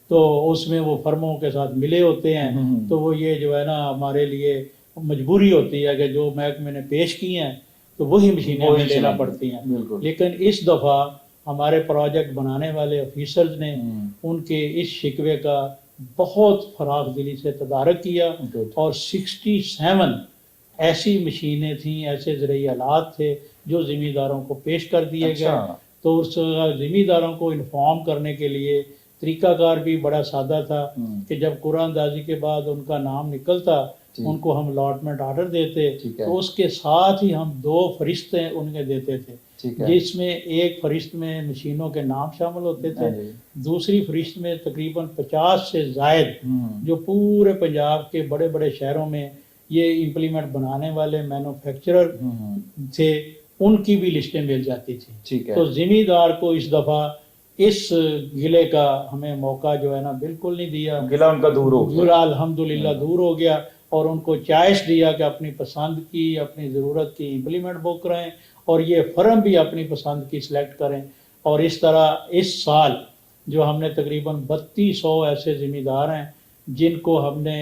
تو اس میں وہ فرموں کے ساتھ ملے ہوتے ہیں تو وہ یہ جو ہے نا ہمارے لیے مجبوری ہوتی ہے کہ جو محکمے نے پیش کی ہیں تو وہی مشینیں ہمیں لینا پڑتی ہیں. لیکن اس دفعہ ہمارے پروجیکٹ بنانے والے آفیسرز نے ان کے اس شکوے کا بہت فراخ دلی سے تدارک کیا اور 67 ایسی مشینیں تھیں، ایسے زرعی آلات تھے جو ذمہ داروں کو پیش کر دیے گئے. تو اس ذمہ داروں کو انفارم کرنے کے لیے طریقہ کار بھی بڑا سادہ تھا کہ جب قرعہ اندازی کے بعد ان کا نام نکلتا ان کو ہم الاٹمنٹ آرڈر دیتے تو اس کے ساتھ ہی ہم 2 فہرستیں ان کے دیتے تھے جس میں ایک فہرست میں مشینوں کے نام شامل ہوتے تھے، دوسری فہرست میں تقریباً 50 سے زائد جو پورے پنجاب کے بڑے بڑے شہروں میں یہ امپلیمنٹ بنانے والے مینوفیکچرر تھے ان کی بھی لسٹیں مل جاتی تھیں. تو ذمہ دار کو اس دفعہ اس گلے کا ہمیں موقع جو ہے نا بالکل نہیں دیا، گلہ ان کا دور ہو گیا، گلہ الحمدللہ دور ہو گیا اور ان کو چوائس دیا کہ اپنی پسند کی اپنی ضرورت کی امپلیمنٹ بک کریں اور یہ فرم بھی اپنی پسند کی سلیکٹ کریں. اور اس طرح اس سال جو ہم نے تقریباً 3200 ایسے ذمہ دار ہیں جن کو ہم نے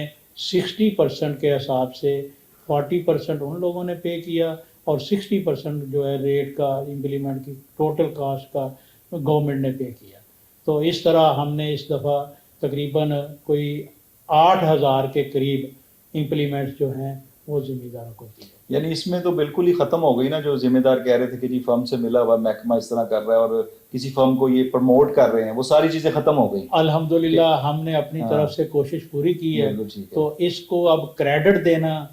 60% کے حساب سے 40% ان لوگوں نے پے کیا اور 60% جو ہے ریٹ کا امپلیمنٹ کی ٹوٹل کاسٹ کا گورنمنٹ نے پے کیا. تو اس طرح ہم نے اس دفعہ تقریباً کوئی 8000 کے قریب امپلیمنٹ جو ہیں وہ ذمہ داروں کو دی. یعنی اس میں تو بالکل ہی ختم ہو گئی نا جو ذمہ دار کہہ رہے تھے کہ جی فرم سے ملا ہوا محکمہ اس طرح کر رہا ہے اور کسی فرم کو یہ پروموٹ کر رہے ہیں، وہ ساری چیزیں ختم ہو گئی. الحمدللہ ہم نے اپنی طرف سے کوشش پوری کی ہے. تو اس کو اب کریڈٹ دینا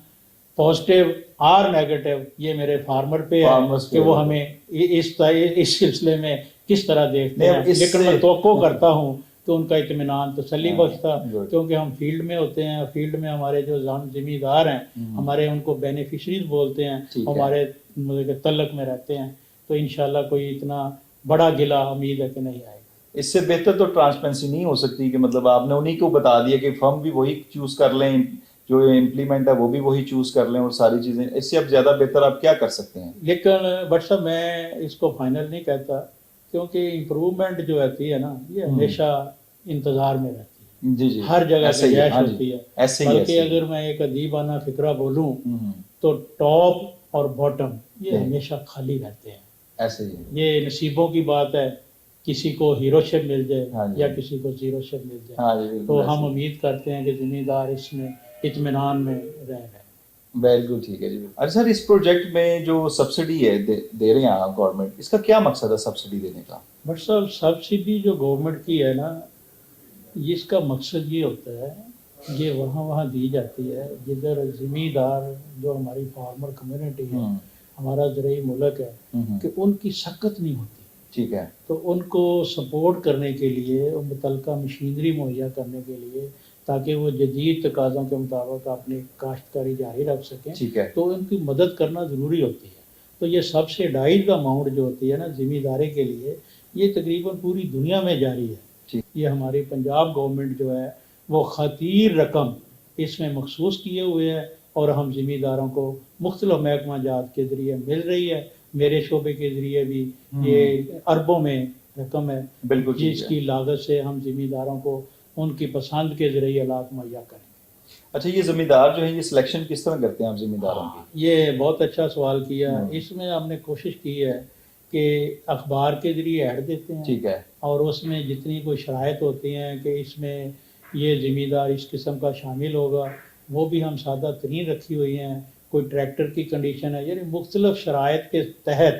پازیٹیو اور نیگیٹو یہ میرے فارمر پہ ہے کہ وہ ہمیں اس سلسلے میں کس طرح دیکھتے ہیں. لیکن میں توقع کرتا ہوں کہ ان کا اطمینان تسلی بخش تھا کیونکہ ہم فیلڈ میں ہوتے ہیں، فیلڈ میں ہمارے جو ذمہ دار ہیں ہمارے ان کو بینیفیشریز بولتے ہیں، ہمارے تعلق میں رہتے ہیں. تو انشاءاللہ کوئی اتنا بڑا گلہ امید ہے کہ نہیں آئے گا. اس سے بہتر تو ٹرانسپیرنسی نہیں ہو سکتی کہ مطلب آپ نے انہیں کو بتا دیا کہ فرم بھی وہی چوز کر لیں، جو امپلیمنٹ ہے وہ بھی وہی چوز کر لیں اور ساری چیزیں. اس سے اب زیادہ بہتر آپ کیا کر سکتے ہیں؟ لیکن بٹ صاحب میں اس کو فائنل نہیں کہتا کیونکہ امپروومنٹ جو رہتی ہے نا یہ ہمیشہ انتظار میں رہتی ہے. ہر جگہ گنجائش ہوتی ہے. بلکہ اگر میں ایک ادیبانہ فقرہ بولوں تو ٹاپ اور باٹم یہ ہمیشہ خالی رہتے ہیں. ایسے ہی یہ نصیبوں کی بات ہے، کسی کو ہیرو شپ مل جائے یا کسی کو زیرو شپ مل جائے. تو ہم امید کرتے ہیں کہ ذمہ دار اس میں اطمینان میں رہ گئے. بالکل ٹھیک ہے جی. اچھا سر، اس پروجیکٹ میں جو سبسڈی ہے دے رہے ہیں آپ گورنمنٹ، اس کا کیا مقصد ہے سبسڈی دینے کا؟ بٹ صاحب سبسڈی جو گورنمنٹ کی ہے نا اس کا مقصد یہ ہوتا ہے یہ وہاں دی جاتی ہے جدھر ذمہ دار جو ہماری فارمر کمیونٹی ہے، ہمارا زرعی ملک ہے کہ ان کی سخت نہیں ہوتی. ٹھیک ہے. تو ان کو سپورٹ کرنے کے لیے متعلقہ مشینری مہیا کرنے کے لیے تاکہ وہ جدید تقاضوں کے مطابق اپنی کاشتکاری جاری رکھ سکیں، ٹھیک ہے، تو ان کی مدد کرنا ضروری ہوتی ہے. تو یہ سبسڈائزڈ اماؤنٹ جو ہوتی ہے نا ذمہ داری کے لیے یہ تقریباً پوری دنیا میں جاری ہے. یہ ہماری پنجاب گورنمنٹ جو ہے وہ خطیر رقم اس میں مخصوص کیے ہوئے ہے اور ہم ذمہ داروں کو مختلف محکمہ جات کے ذریعے مل رہی ہے. میرے شعبے کے ذریعے بھی یہ اربوں میں رقم ہے بالکل جس کی لاگت سے ہم ذمہ داروں کو ان کی پسند کے ذریعے آلات مہیا کریں. اچھا، یہ ذمہ دار جو ہیں یہ سلیکشن کس طرح کرتے ہیں آپ ذمہ داروں کی؟ یہ بہت اچھا سوال کیا. اس میں ہم نے کوشش کی ہے کہ اخبار کے ذریعے ایڈ دیتے ہیں. ٹھیک ہے. اور اس میں جتنی کوئی شرائط ہوتی ہیں کہ اس میں یہ ذمہ دار اس قسم کا شامل ہوگا وہ بھی ہم سادہ ترین رکھی ہوئی ہیں. کوئی ٹریکٹر کی کنڈیشن ہے، یعنی مختلف شرائط کے تحت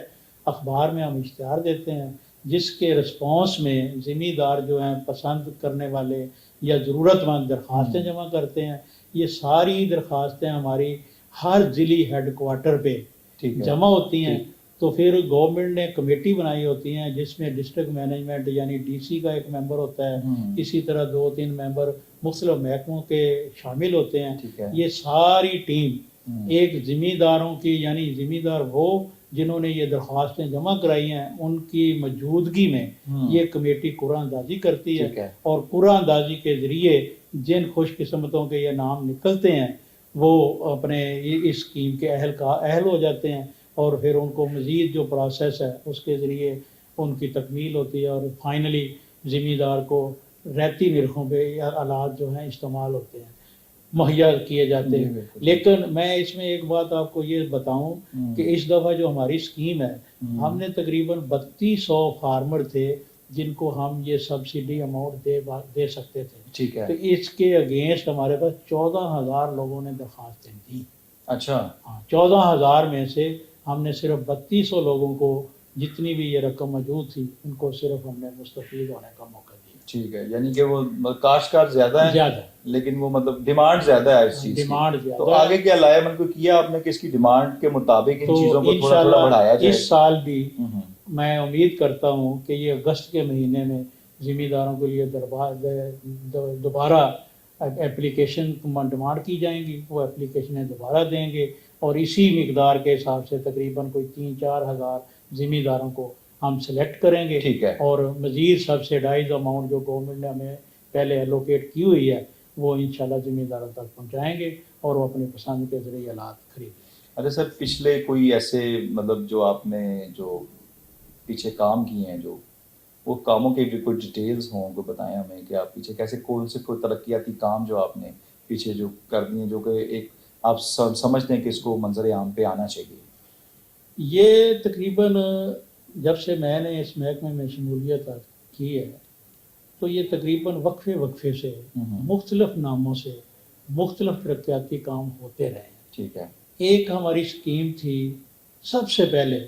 اخبار میں ہم اشتہار دیتے ہیں جس کے رسپانس میں ذمہ دار جو ہیں پسند کرنے والے یا ضرورت مند درخواستیں جمع کرتے ہیں. یہ ساری درخواستیں ہماری ہر ضلعی ہیڈ کوارٹر پہ جمع ہوتی ہیں. تو پھر گورنمنٹ نے کمیٹی بنائی ہوتی ہیں جس میں ڈسٹرکٹ مینجمنٹ یعنی ڈی سی کا ایک ممبر ہوتا ہے، اسی طرح 2-3 ممبر مختلف محکموں کے شامل ہوتے ہیں. یہ ساری ٹیم ایک ذمہ داروں کی یعنی ذمہ دار وہ جنہوں نے یہ درخواستیں جمع کرائی ہیں ان کی موجودگی میں یہ کمیٹی قرعہ اندازی کرتی ہے اور قرعہ اندازی کے ذریعے جن خوش قسمتوں کے یہ نام نکلتے ہیں وہ اپنے اس اسکیم کے اہل ہو جاتے ہیں، اور پھر ان کو مزید جو پروسیس ہے اس کے ذریعے ان کی تکمیل ہوتی ہے، اور فائنلی ذمہ دار کو رہتی نرخوں پہ یا آلات جو ہیں استعمال ہوتے ہیں، مہیا کیے جاتے جی ہیں۔ بالکل۔ لیکن میں اس میں ایک بات آپ کو یہ بتاؤں کہ اس دفعہ جو ہماری اسکیم ہے، ہم نے تقریباً 3200 فارمر تھے جن کو ہم یہ سبسڈی اماؤنٹ دے سکتے تھے، ٹھیک ہے۔ تو اس کے اگینسٹ ہمارے پاس 14,000 لوگوں نے درخواستیں دیں۔ اچھا، ہاں، 14,000 میں سے ہم نے صرف 3200 لوگوں کو، جتنی بھی یہ رقم موجود تھی ان کو صرف ہم نے مستفید ہونے کا موقع دیا۔ ٹھیک ہے، یعنی کہ وہ کاشتکار زیادہ ہیں زیادہ لیکن وہ مطلب ڈیمانڈ زیادہ ہے اس چیز کی۔ ڈیمانڈ تو زیادہ آگے کیا لائے من کو کیا آپ نے کہ اس کی ڈیمانڈ کے مطابق ان تو چیزوں کو تھوڑا تھوڑا انشاءاللہ بڑھایا جائے؟ اس سال بھی ہوں، میں امید کرتا ہوں کہ یہ اگست کے مہینے میں ذمہ داروں کے لیے دوبارہ اپلیکیشن ڈیمانڈ کی جائیں گی، وہ اپلیکیشنیں دوبارہ دیں گے، اور اسی مقدار کے حساب سے تقریباً کوئی 3-4 ہزار ذمہ داروں کو ہم سلیکٹ کریں گے، ٹھیک ہے۔ اور مزید سبسیڈائز اماؤنٹ جو گورنمنٹ نے ہمیں پہلے ایلوکیٹ کی ہوئی ہے وہ انشاءاللہ ذمہ داروں تک پہنچائیں گے، اور وہ اپنی پسند کے ذریعے آلات خریدیں۔ اچھا سر، پچھلے کوئی ایسے مطلب جو آپ نے جو پیچھے کام کیے ہیں، جو وہ کاموں کے کوئی ڈیٹیلز ہوں کو بتائیں ہمیں کہ آپ پیچھے کیسے کون سے کوئی ترقیاتی کام جو آپ نے پیچھے جو کر دیے جو کہ ایک آپ سمجھتے ہیں کہ اس کو منظر عام پہ آنا چاہیے؟ یہ تقریباً جب سے میں نے اس محکمے میں شمولیت کی ہے تو یہ تقریباً وقفے سے مختلف ناموں سے مختلف ترقیاتی کام ہوتے رہے ہیں۔ ٹھیک ہے۔ ایک ہماری اسکیم تھی سب سے پہلے،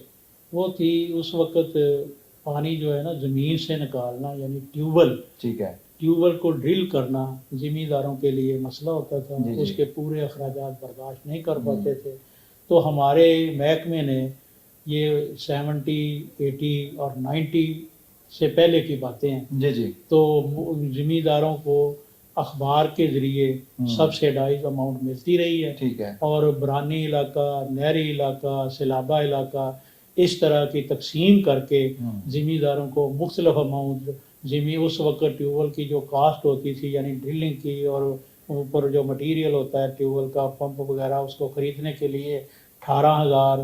وہ تھی اس وقت پانی جو ہے نا زمین سے نکالنا، یعنی ٹیوبل، ٹھیک ہے۔ ٹیوبل کو ڈرل کرنا ذمہ داروں کے لیے مسئلہ ہوتا تھا، جی جی۔ اس کے پورے اخراجات برداشت نہیں کر پاتے تھے، تو ہمارے محکمے نے یہ 70، 80 اور 90 سے پہلے کی باتیں ہیں، جی جی۔ تو ذمہ داروں کو اخبار کے ذریعے سبسیڈائز اماؤنٹ ملتی رہی ہے، ٹھیک ہے۔ اور برانی علاقہ، نہری علاقہ، سیلابہ علاقہ، اس طرح کی تقسیم کر کے ذمہ داروں کو مختلف اماؤنٹ اس وقت ٹیوبل کی جو کاسٹ ہوتی تھی، یعنی ڈرلنگ کی، اور اوپر جو مٹیریل ہوتا ہے ٹیوبل کا، پمپ وغیرہ، اس کو خریدنے کے لیے 18,000،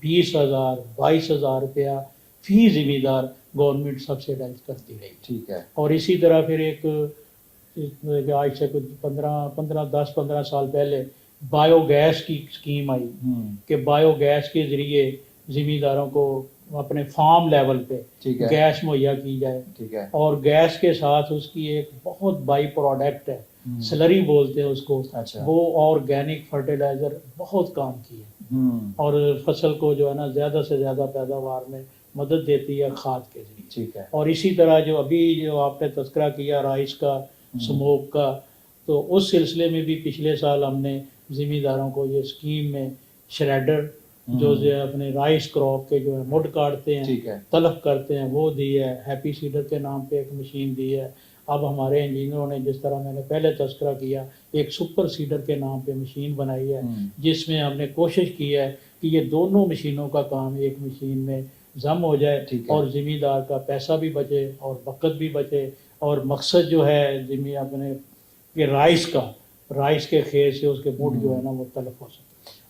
20,000، 22,000 روپیہ فی ذمہ دار گورنمنٹ سبسیڈائز کرتی رہی۔ ٹھیک ہے۔ اور اسی طرح پھر ایک آج سے کچھ 10-15 سال پہلے بایو گیس کی اسکیم آئی کہ بایو گیس کے ذریعے ذمہ داروں کو اپنے فارم لیول پہ گیس مہیا کی جائے، ٹھیک ہے۔ اور گیس کے ساتھ اس کی ایک بہت بائی پروڈکٹ ہے، سلری بولتے ہیں اس کو، وہ آرگینک فرٹیلائزر بہت کام کی ہے، اور فصل کو جو ہے نا زیادہ سے زیادہ پیداوار میں مدد دیتی ہے کھاد کے ذریعے۔ ٹھیک ہے۔ اور اسی طرح جو ابھی جو آپ نے تذکرہ کیا رائس کا، سموک کا، تو اس سلسلے میں بھی پچھلے سال ہم نے ذمہ داروں کو یہ اسکیم میں شریڈر جو اپنے رائس کراپ کے جو ہے مڈ کاٹتے ہیں، تلف کرتے ہیں، وہ دی ہے، ہیپی سیڈر کے نام پہ ایک مشین دی ہے۔ اب ہمارے انجینئروں نے، جس طرح میں نے پہلے تذکرہ کیا، ایک سپر سیڈر کے نام پہ مشین بنائی ہے، جس میں ہم نے کوشش کی ہے کہ یہ دونوں مشینوں کا کام ایک مشین میں ضم ہو جائے، اور ذمہ دار کا پیسہ بھی بچے اور وقت بھی بچے، اور مقصد جو ہے ذمہ اپنے کہ رائس کے خیر سے اس کے مڈ جو ہے نا وہ تلف ہو سکے۔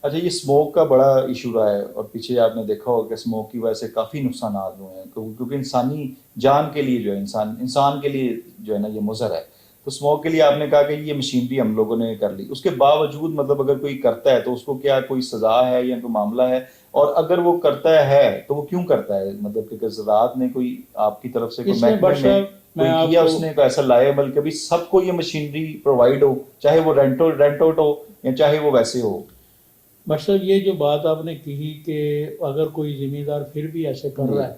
اچھا، یہ اسموک کا بڑا ایشو رہا ہے، اور پیچھے آپ نے دیکھا ہوگا کہ اسموک کی وجہ سے کافی نقصانات ہوئے ہیں، کیونکہ انسانی جان کے لیے جو ہے انسان کے لیے جو ہے نا یہ مضر ہے۔ تو اسموک کے لیے آپ نے کہا کہ یہ مشینری ہم لوگوں نے کر لی، اس کے باوجود مطلب اگر کوئی کرتا ہے تو اس کو کیا کوئی سزا ہے یا کوئی معاملہ ہے؟ اور اگر وہ کرتا ہے تو وہ کیوں کرتا ہے؟ مطلب کہ زراعت نے کوئی آپ کی طرف سے کوئی محکمے میں کیا اس نے ایسا لائے عمل کہ سب کو یہ مشینری پرووائڈ ہو، چاہے وہ رینٹ آؤٹ ہو یا چاہے وہ ویسے ہو؟ مطلب یہ جو بات آپ نے کہی کہ اگر کوئی ذمہ دار پھر بھی ایسے کر رہا ہے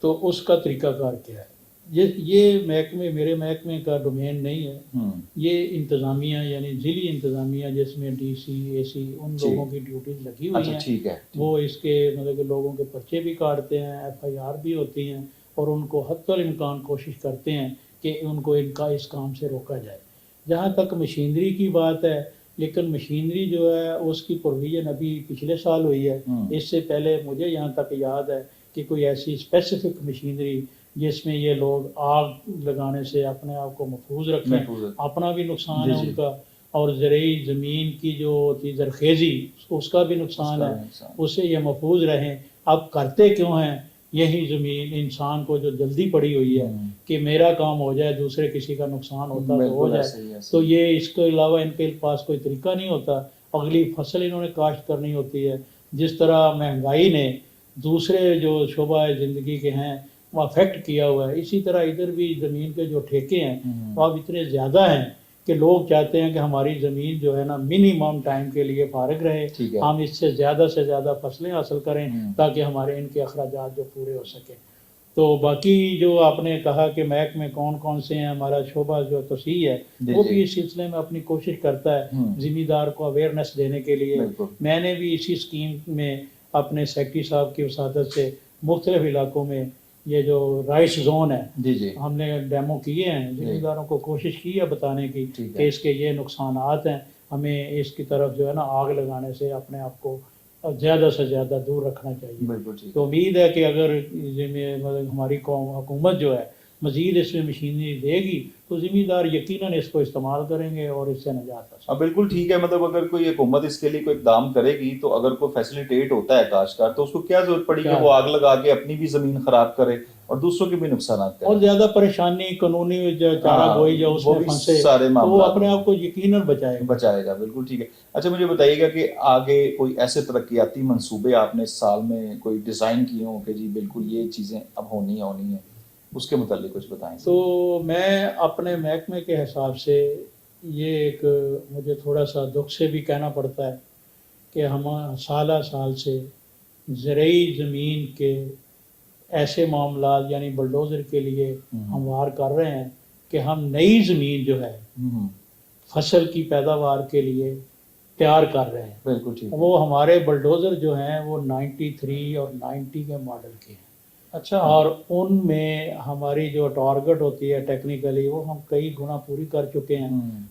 تو اس کا طریقہ کار کیا ہے؟ یہ محکمے، میرے محکمے کا ڈومین نہیں ہے، یہ انتظامیہ یعنی ضلعی انتظامیہ جس میں ڈی سی، اے سی، ان لوگوں کی ڈیوٹیز لگی ہوئی ہیں۔ ٹھیک ہے۔ وہ اس کے مطلب کہ لوگوں کے پرچے بھی کاٹتے ہیں، FIR بھی ہوتی ہیں، اور ان کو حتی الامکان کوشش کرتے ہیں کہ ان کو اس کام سے روکا جائے۔ جہاں تک مشینری کی بات ہے، لیکن مشینری جو ہے اس کی پروویژن ابھی پچھلے سال ہوئی ہے، اس سے پہلے مجھے یہاں تک یاد ہے کہ کوئی ایسی اسپیسیفک مشینری جس میں یہ لوگ آگ لگانے سے اپنے آپ کو محفوظ رکھیں، اپنا بھی نقصان ہے ان کا، اور زرعی زمین کی جو ہوتی زرخیزی اس کا بھی نقصان ہے، اس سے یہ محفوظ رہیں۔ اب کرتے کیوں ہیں؟ یہی زمین انسان کو جو جلدی پڑی ہوئی ہے کہ میرا کام ہو جائے، دوسرے کسی کا نقصان ہوتا تو ہو جائے، تو یہ اس کے علاوہ ان کے پاس کوئی طریقہ نہیں ہوتا۔ اگلی فصل انہوں نے کاشت کرنی ہوتی ہے۔ جس طرح مہنگائی نے دوسرے جو شعبہ زندگی کے ہیں وہ افیکٹ کیا ہوا ہے، اسی طرح ادھر بھی زمین کے جو ٹھیکے ہیں وہ اب اتنے زیادہ ہیں کہ لوگ چاہتے ہیں کہ ہماری زمین جو ہے نا منیمم ٹائم کے لیے فارغ رہے، ہم اس سے زیادہ فصلیں حاصل کریں تاکہ ہمارے ان کے اخراجات جو پورے ہو سکیں۔ تو باقی جو آپ نے کہا کہ محکمے کون کون سے ہیں، ہمارا شعبہ جو توسیع ہے وہ بھی اس سلسلے میں اپنی کوشش کرتا ہے ذمہ کو اویئرنیس دینے کے لیے۔ میں نے بھی اسی اسکیم میں اپنے سیکرٹری صاحب کی وساطت سے مختلف علاقوں میں یہ جو رائس زون ہے ہم نے ڈیمو کیے ہیں، ذمہ داروں کو کوشش کی ہے بتانے کی کہ اس کے یہ نقصانات ہیں، ہمیں اس کی طرف جو ہے نا آگ لگانے سے اپنے آپ کو زیادہ سے زیادہ دور رکھنا چاہیے۔ تو امید ہے کہ اگر ہماری قوم حکومت جو ہے مزید اس میں مشینری دے گی تو ذمہ دار یقیناً اس کو استعمال کریں گے اور اس سے نجات حاصل۔ بالکل ٹھیک ہے، مطلب اگر کوئی حکومت اس کے لیے کوئی اقدام کرے گی تو اگر کوئی فیسیلیٹیٹ ہوتا ہے کاشتکار تو اس کو کیا ضرورت پڑی کہ وہ آگ لگا کے اپنی بھی زمین خراب کرے اور دوسروں کے بھی نقصانات کرے، اور زیادہ پریشانی قانونی چارہ گوئی جو اس میں پھنسے تو وہ اپنے آپ کو یقیناً بچائے گا۔ بالکل ٹھیک ہے۔ اچھا مجھے بتائیے گا کہ آگے کوئی ایسے ترقیاتی منصوبے آپ نے اس سال میں کوئی ڈیزائن کیے ہوں کہ جی بالکل یہ چیزیں اب ہونی ہیں، اس کے متعلق کچھ بتائیں۔ تو میں اپنے محکمے کے حساب سے یہ ایک مجھے تھوڑا سا دکھ سے بھی کہنا پڑتا ہے کہ ہم سالہ سال سے زرعی زمین کے ایسے معاملات یعنی بلڈوزر کے لیے ہموار کر رہے ہیں کہ ہم نئی زمین جو ہے فصل کی پیداوار کے لیے تیار کر رہے ہیں۔ بالکل ٹھیک۔ وہ ہمارے بلڈوزر جو ہیں وہ 93 اور 90 کے ماڈل کے ہیں۔ اچھا، اور ان میں ہماری جو ٹارگٹ ہوتی ہے ٹیکنیکلی وہ ہم کئی گنا پوری کر چکے ہیں،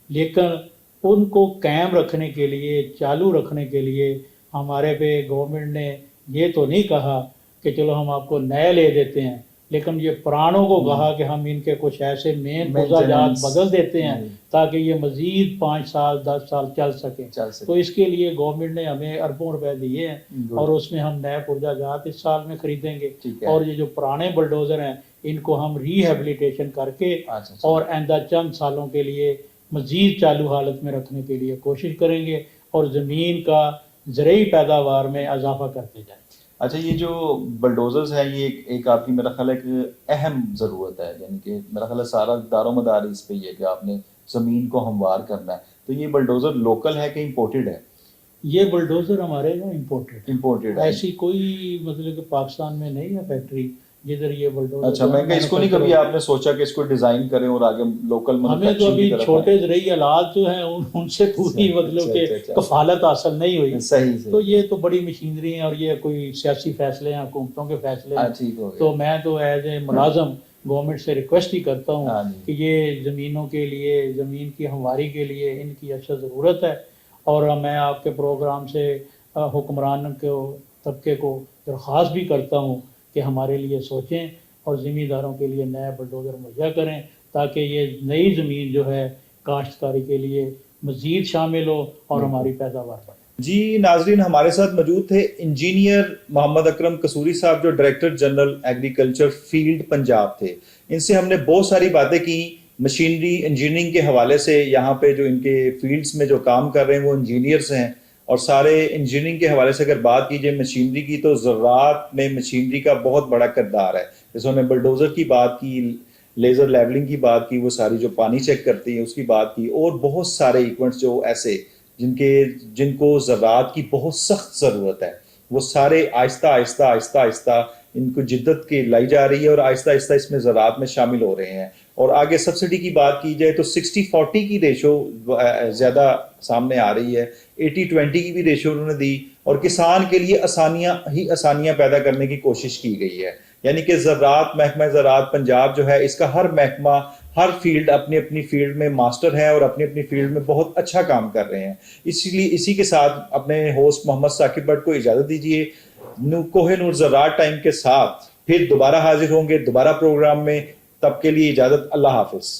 لیکن ان کو قائم رکھنے کے لیے، چالو رکھنے کے لیے ہمارے پہ گورنمنٹ نے یہ تو نہیں کہا کہ چلو ہم آپ کو نئے لے دیتے ہیں، لیکن یہ پرانوں کو کہا کہ ہم ان کے کچھ ایسے مین پرزہ جات بدل دیتے ہیں تاکہ یہ مزید 5 سال 10 سال چل سکیں۔ تو اس کے لیے گورنمنٹ نے ہمیں اربوں روپے دیے ہیں اور اس میں ہم نئے پرزہ جات اس سال میں خریدیں گے، اور یہ جو پرانے بلڈوزر ہیں ان کو ہم ری ہیبلیٹیشن کر کے اور آئندہ چند سالوں کے لیے مزید چالو حالت میں رکھنے کے لیے کوشش کریں گے اور زمین کا زرعی پیداوار میں اضافہ کرتے جائیں۔ اچھا، یہ جو بلڈوزرز ہیں یہ ایک آپ کی میرا خیال ہے کہ اہم ضرورت ہے، یعنی کہ میرا خیال ہے سارا دار و مدار اس پہ یہ کہ آپ نے زمین کو ہموار کرنا ہے، تو یہ بلڈوزر لوکل ہے کہ امپورٹڈ ہے؟ یہ بلڈوزر ہمارے یہاں امپورٹڈ ہے، ایسی کوئی مطلب کہ پاکستان میں نہیں ہے فیکٹری جدھر یہ بلڈوزر۔ اچھا، میں کہ اس کو نہیں کبھی آپ نے سوچا کہ اس کو ڈیزائن کریں اور آگے لوکل ہمیں تو ابھی چھوٹے زرعی آلات جو ہیں ان سے پوری مطلب کہ کفالت حاصل نہیں ہوئی۔ صحیح، تو یہ تو بڑی مشینری ہیں اور یہ کوئی سیاسی فیصلے ہیں، حکومتوں کے فیصلے ہیں، تو میں تو ایز اے ملازم گورنمنٹ سے ریکویسٹ ہی کرتا ہوں کہ یہ زمینوں کے لیے، زمین کی ہمواری کے لیے ان کی اچھا ضرورت ہے، اور میں آپ کے پروگرام سے حکمران کے طبقے کو درخواست بھی کرتا ہوں کہ ہمارے لیے سوچیں اور ذمہ داروں کے لیے نئے بلڈوزر مہیا کریں تاکہ یہ نئی زمین جو ہے کاشتکاری کے لیے مزید شامل ہو اور ہماری پیداوار بڑھے۔ جی ناظرین، ہمارے ساتھ موجود تھے انجینئر محمد اکرم قصوری صاحب جو director general agriculture field Punjab تھے۔ ان سے ہم نے بہت ساری باتیں کی مشینری انجینئرنگ کے حوالے سے، یہاں پہ جو ان کے فیلڈز میں جو کام کر رہے ہیں وہ انجینئرز ہیں، اور سارے انجینئرنگ کے حوالے سے اگر بات کی جائے مشینری کی تو زراعت میں مشینری کا بہت بڑا کردار ہے۔ جیسے انہوں نے بلڈوزر کی بات کی، لیزر لیولنگ کی بات کی، وہ ساری جو پانی چیک کرتی ہے اس کی بات کی، اور بہت سارے ایکوپمنٹس جو ایسے جن کو زراعت کی بہت سخت ضرورت ہے، وہ سارے آہستہ آہستہ آہستہ آہستہ ان کو جدت کے لائی جا رہی ہے اور آہستہ آہستہ اس میں زراعت میں شامل ہو رہے ہیں۔ اور آگے سبسڈی کی بات کی جائے تو 60-40 کی ریشو زیادہ سامنے آ رہی ہے، 80-20 کی بھی ریشو انہوں نے دی، اور کسان کے لیے آسانیاں پیدا کرنے کی کوشش کی گئی ہے۔ یعنی کہ زراعت، محکمہ زراعت پنجاب جو ہے، اس کا ہر محکمہ، ہر فیلڈ اپنی اپنی فیلڈ میں ماسٹر ہے اور اپنی اپنی فیلڈ میں بہت اچھا کام کر رہے ہیں۔ اسی کے ساتھ اپنے ہوسٹ محمد ثاقب بٹ کو اجازت دیجیے۔ کوہ نور زراعت ٹائم کے ساتھ پھر دوبارہ حاضر ہوں گے دوبارہ پروگرام میں، تب کے لیے اجازت، اللہ حافظ۔